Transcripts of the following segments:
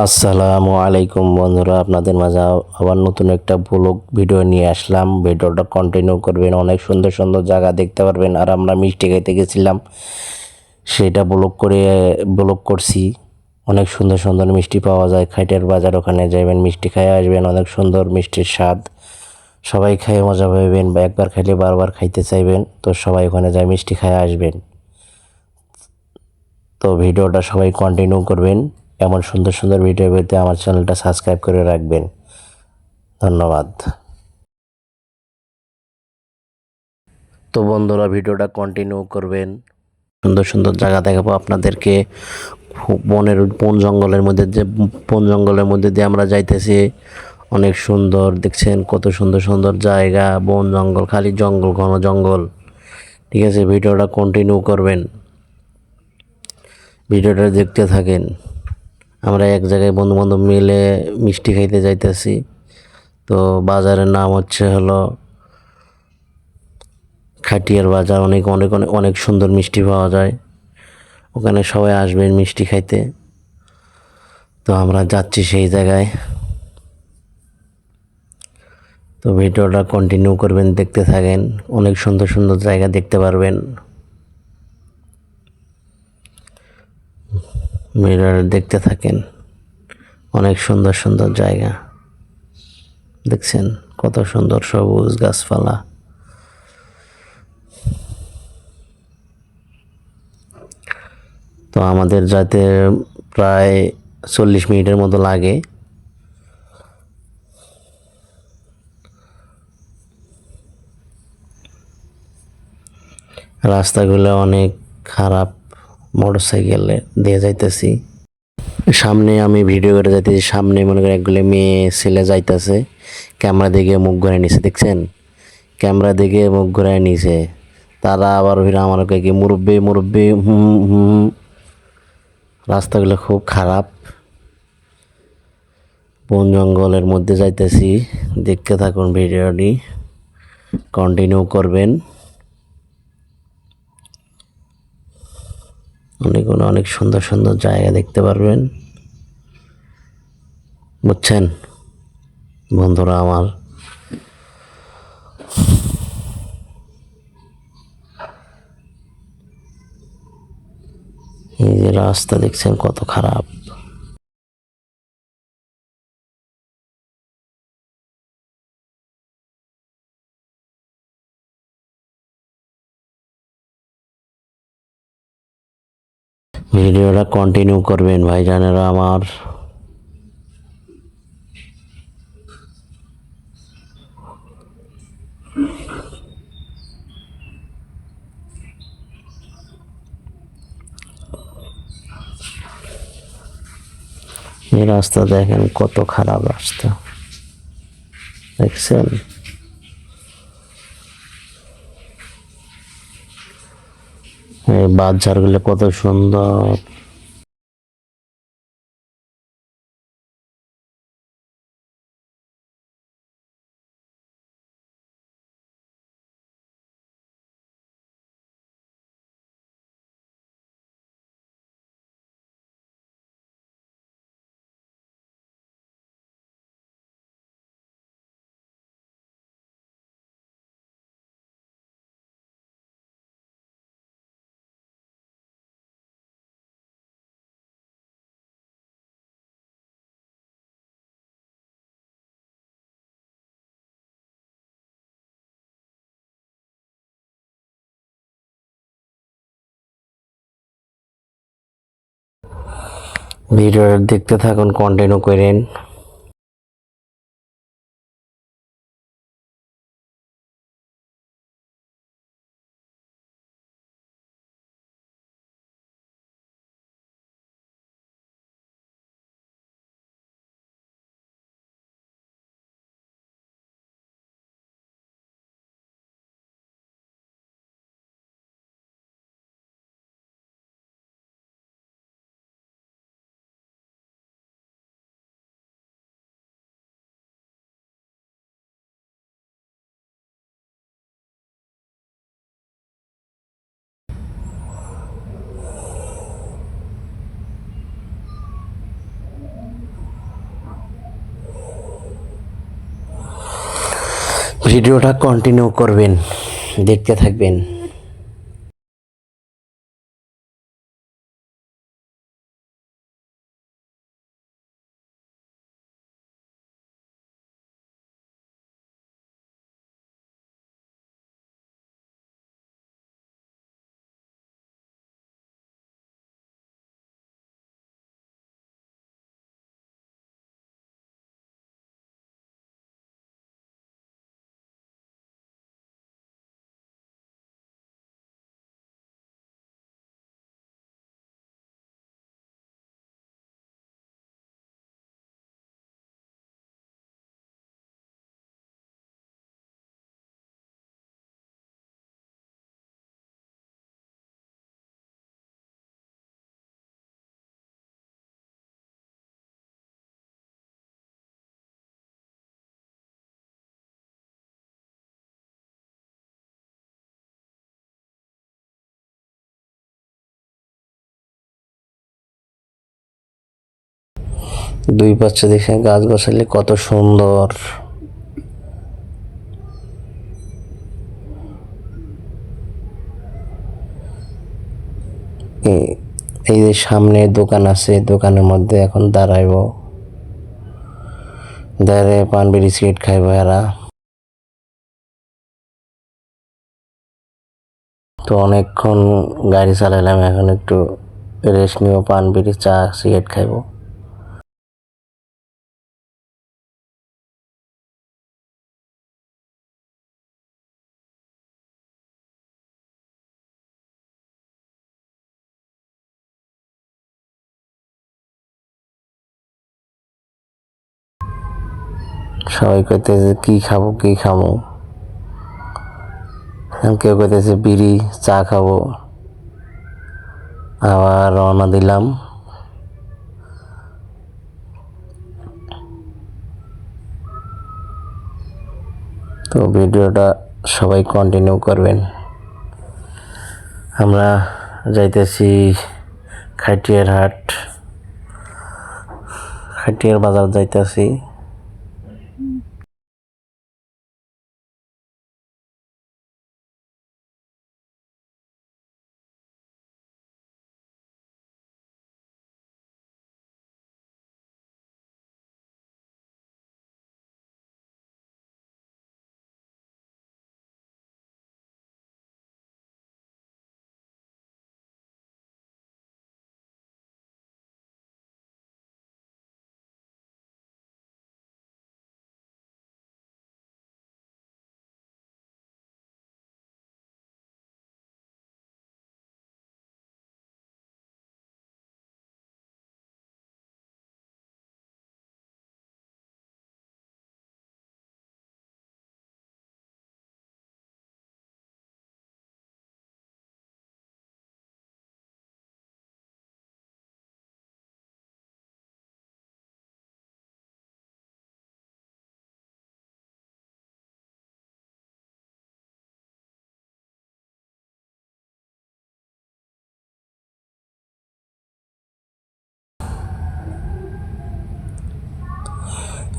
আসসালামু আলাইকুম বন্ধুরা, আপনাদের মাঝে আবার নতুন একটা ব্লগ ভিডিও নিয়ে আসলাম। ভিডিওটা কন্টিনিউ করবেন, অনেক সুন্দর সুন্দর জায়গা দেখতে পারবেন। আর আমরা মিষ্টি খাইতে গেছিলাম, সেটা ব্লগ করছি। অনেক সুন্দর সুন্দর মিষ্টি পাওয়া যায় খাইটের বাজার, ওখানে যাবেন, মিষ্টি খাই আসবেন। অনেক সুন্দর মিষ্টির স্বাদ, সবাই খাইয়ে মজা পাবেন বা একবার খাইলে বারবার খাইতে চাইবেন। তো সবাই ওখানে যায় মিষ্টি খাই আসবেন। তো ভিডিওটা সবাই কন্টিনিউ করবেন। এমন সুন্দর সুন্দর ভিডিও পেতে আমার চ্যানেলটা সাবস্ক্রাইব করে রাখবেন। ধন্যবাদ। তো বন্ধুরা, ভিডিওটা কন্টিনিউ করবেন। সুন্দর সুন্দর জায়গা দেখাবো আপনাদেরকে। বন জঙ্গলের মধ্যে বন জঙ্গলের মধ্যে দিয়ে আমরা যাইতেছি। অনেক সুন্দর, দেখছেন কত সুন্দর সুন্দর জায়গা, বন জঙ্গল, খালি জঙ্গল, ঘন জঙ্গল। ঠিক আছে, ভিডিওটা কন্টিনিউ করবেন, ভিডিওটা দেখতে থাকেন। আমরা এক জায়গায় বন্ধু বান্ধব মিলে মিষ্টি খাইতে যাইতেছি। তো বাজারের নাম হলো খাটিয়ার বাজার। অনেক অনেক অনেক অনেক সুন্দর মিষ্টি পাওয়া যায় ওখানে, সবাই আসবেন মিষ্টি খাইতে। তো আমরা যাচ্ছি সেই জায়গায়। তো ভিডিওটা কন্টিনিউ করবেন, দেখতে থাকেন। অনেক সুন্দর সুন্দর জায়গা দেখতে পারবেন। ভিডিওটা দেখতে থাকেন, অনেক সুন্দর সুন্দর জায়গা দেখছেন, কত সুন্দর সবুজ গাছপালা। তো আমাদের যাতে প্রায় 40 মিনিটের মতো লাগে। রাস্তাগুলো অনেক খারাপ, মোটরসাইকেলে দিয়ে যাইতেছি। সামনে আমি ভিডিও করে যাইতেছি, সামনে মনে করেন একগুলো মেয়ে ছেলে যাইতেছে, ক্যামেরা দিকে মুখ ঘুরায় নিছে, দেখছেন, ক্যামেরা দিকে মুখ ঘুরায় নিছে। তারা আবার ফিরে আমার কি মুরব্বি মুরব্বি হুম হুম। রাস্তাগুলো খুব খারাপ, বন জঙ্গলের মধ্যে যাইতেছি। দেখতে থাকুন, ভিডিওটি কন্টিনিউ করবেন। অনেক অনেক সুন্দর সুন্দর জায়গা দেখতে পারবেন, বুঝছেন বন্ধুরা আমার। এই যে রাস্তা দেখছেন কত খারাপ। ভিডিওটা কন্টিনিউ করবেন ভাইজানেরা আমার। এই রাস্তা দেখেন কত খারাপ রাস্তা, দেখছেন। এই বাজারগুলো কত সুন্দর। ভিডিওটা দেখতে থাকুন, কন্টিনিউ করেন। ভিডিওটা কন্টিনিউ করবেন, দেখতে থাকবেন। 2 বাচ্চা দেখে গাছ বসালে কত সুন্দর। এই যে সামনে দোকান আছে, দোকানের মধ্যে এখন দাঁড়াইব, দাঁড়িয়ে পান বিড়ি সিগারেট খাইব এরা। তো অনেকক্ষণ গাড়ি চালাইলাম, এখন একটু রেস্ট নিব, পান বিড়ি চা সিগারেট খাইব। সবাই কইতেছে কি খাবো কি খাবো, কেউ কইতেছে বিড়ি চা খাবো। আবার রওনা দিলাম। তো ভিডিওটা সবাই কন্টিনিউ করবেন। আমরা যাইতেছি খাটিয়ার হাট, খাটিয়ার বাজার যাইতেছি।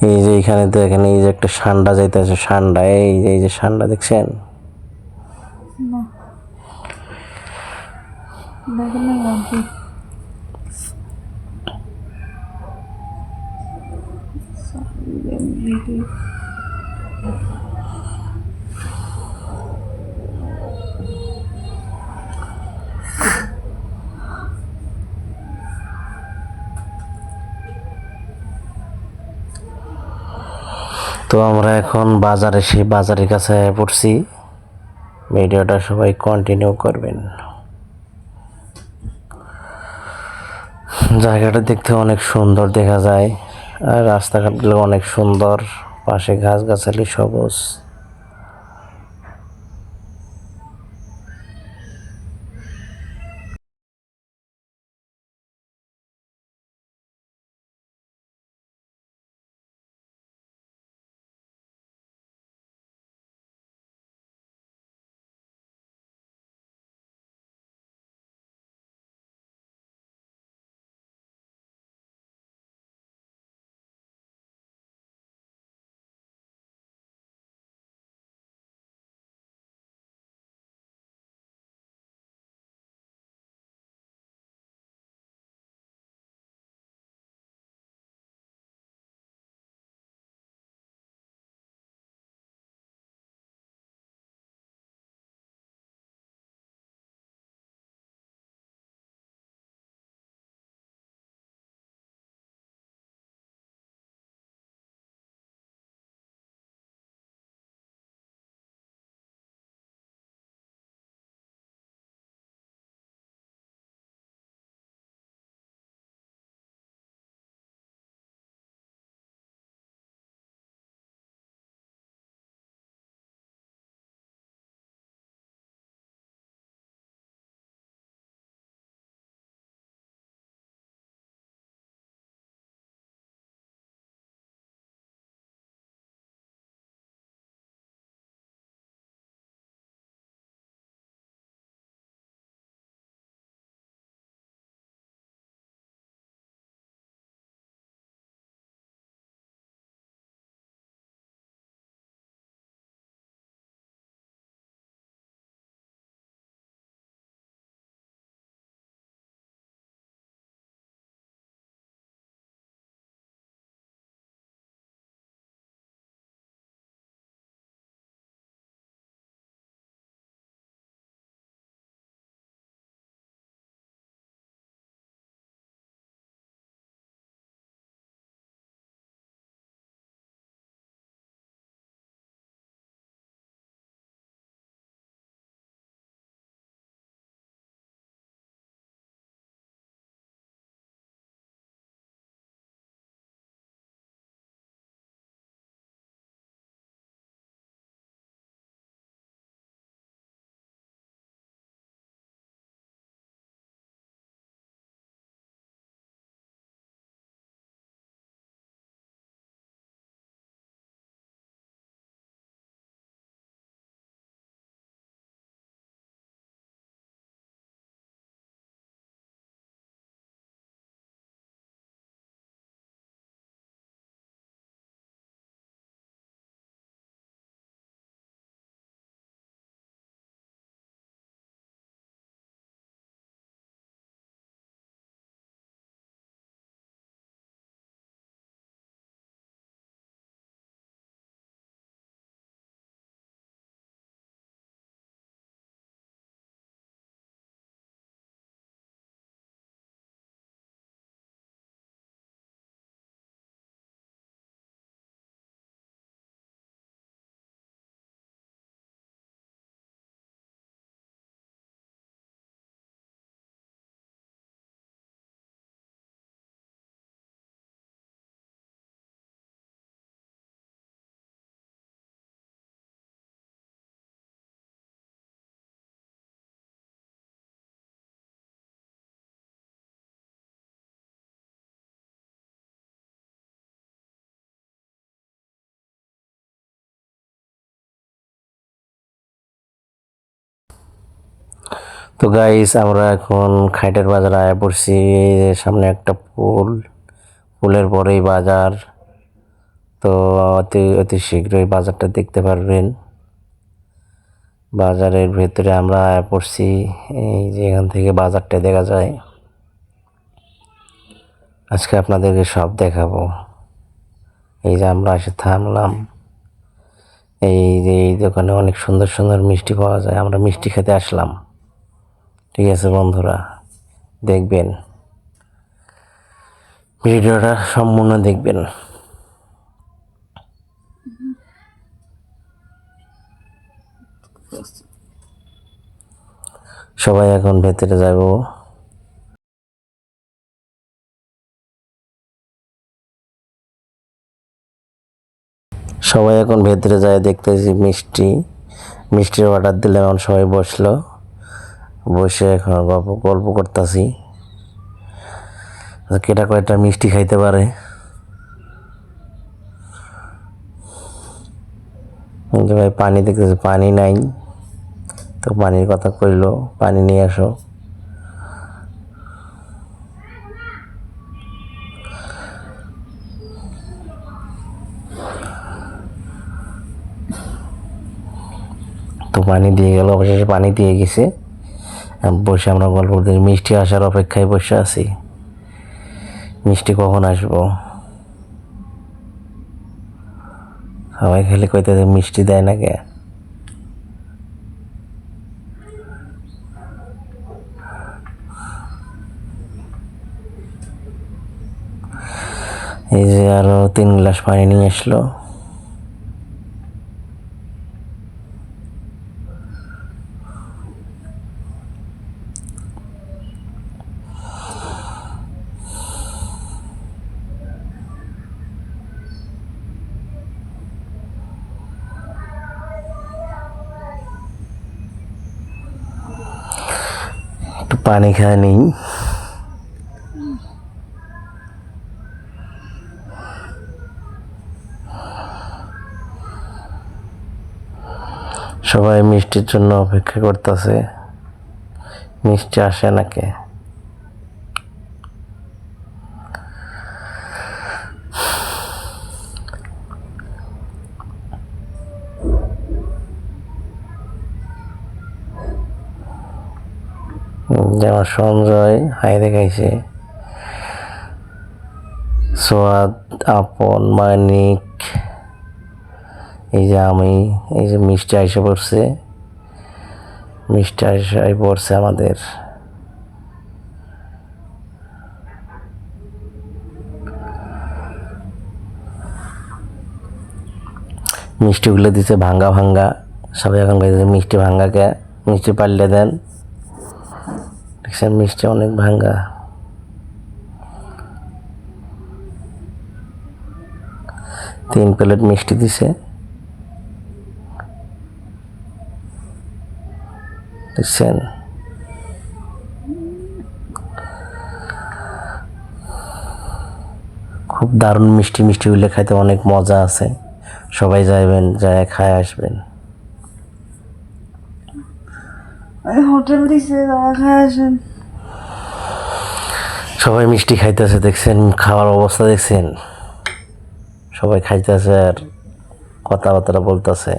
এই যে এখানে দেখেন, এই যে একটা সান্ডা যাইতেছে, সান্ডা, এই যে সান্ডা দেখছেন? তো আমরা এখন বাজারে, সেই বাজারের কাছে পড়ছি। ভিডিওটা সবাই কন্টিনিউ করবেন। জায়গাটা দেখতে অনেক সুন্দর দেখা যায়, আর রাস্তাঘাটগুলো অনেক সুন্দর, পাশে গাছগাছালি সবুজ। তো গাইস আমরা এখন খাইটের বাজারে আয়া পড়ছি। এই যে সামনে একটা পুলের পরেই বাজার। তো অতি অতি শীঘ্রই বাজারটা দেখতে পারবেন। বাজারের ভেতরে আমরা আয়া পড়ছি। এই যে এখান থেকে বাজারটা দেখা যায়। আজকে আপনাদেরকে সব দেখাবো। এই যে আমরা এসে থামলাম। এই যে এই দোকানে অনেক সুন্দর সুন্দর মিষ্টি পাওয়া যায়। আমরা মিষ্টি খেতে আসলাম। ঠিক আছে বন্ধুরা, দেখবেন ভিডিওটা সম্পূর্ণ দেখবেন। সবাই এখন ভেতরে যাব। সবাই এখন ভেতরে যায়, দেখতেছি মিষ্টির অর্ডার দিলে এখন সবাই বসলো, বসে এখন গল্প করতেছি কেটা কয়টা মিষ্টি খাইতে পারে। ভাই পানি দেখতেছি, পানি নাই, তো পানির কথা কইলো, পানি নিয়ে আসো। তো পানি দিয়ে গেল, অবশেষে পানি দিয়ে গেছে। বসে আমরা গল্প করতে, মিষ্টি আসার অপেক্ষায় বসে আছি। মিষ্টি কখন আসবো? সবাই খেলে কইতে মিষ্টি দেয় না কে? এই যে আরো 3 গ্লাস পানি নিয়ে আসলো। একটু পানি খায় নেই। সবাই মিষ্টির জন্য অপেক্ষা করতেছে, মিষ্টি আসে নাকি। যেমন সঞ্জয় হাই দেখাইছে, সোয়াদ, আপন, মানিক, এই যে আমি, এই যে মিষ্টি আইসা পড়ছে, মিষ্টি আইসাই পড়ছে আমাদের। মিষ্টিগুলো দিচ্ছে ভাঙ্গা ভাঙ্গা। সবাই এখন বলছে মিষ্টি ভাঙ্গাকে, মিষ্টি পাল্লে দেন। দেখছেন মিষ্টি অনেক ভাঙ্গা। তিন প্লেট মিষ্টি দিছে, দেখছেন। খুব দারুণ মিষ্টি, মিষ্টিগুলো খাইতে অনেক মজা আছে। সবাই যাইবেন, যায় খায় আসবেন। হোটেল দিছে, খায় আসেন। সবাই মিষ্টি খাইতেছে, দেখছেন খাওয়ার অবস্থা দেখছেন। সবাই খাইতেছে আর কথাবার্তা বলতেছে।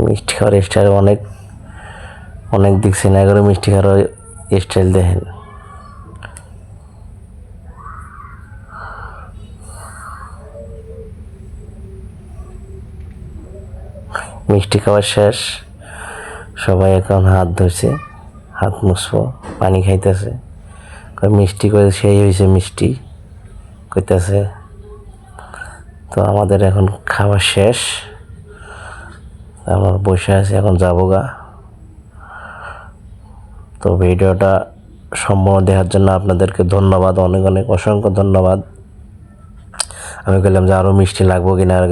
মিষ্টি খাওয়ার স্টাইল অনেক অনেক দেখছেন, এগারো মিষ্টি খাওয়ার স্টাইল দেখেন। মিষ্টি খাওয়া শেষ, সবাই এখন হাত ধরছে, হাত মুছবো, পানি খাইতেছে। মিষ্টি করে সেই হয়েছে মিষ্টি কইতেছে। তো আমাদের এখন খাওয়া শেষ, আমরা বসে আছি, এখন যাবো গা। তো ভিডিওটা সম্পূর্ণ দেখার জন্য আপনাদেরকে ধন্যবাদ, অনেক অনেক অসংখ্য ধন্যবাদ। আমি বললাম যে আরও মিষ্টি লাগবো কিনা, আর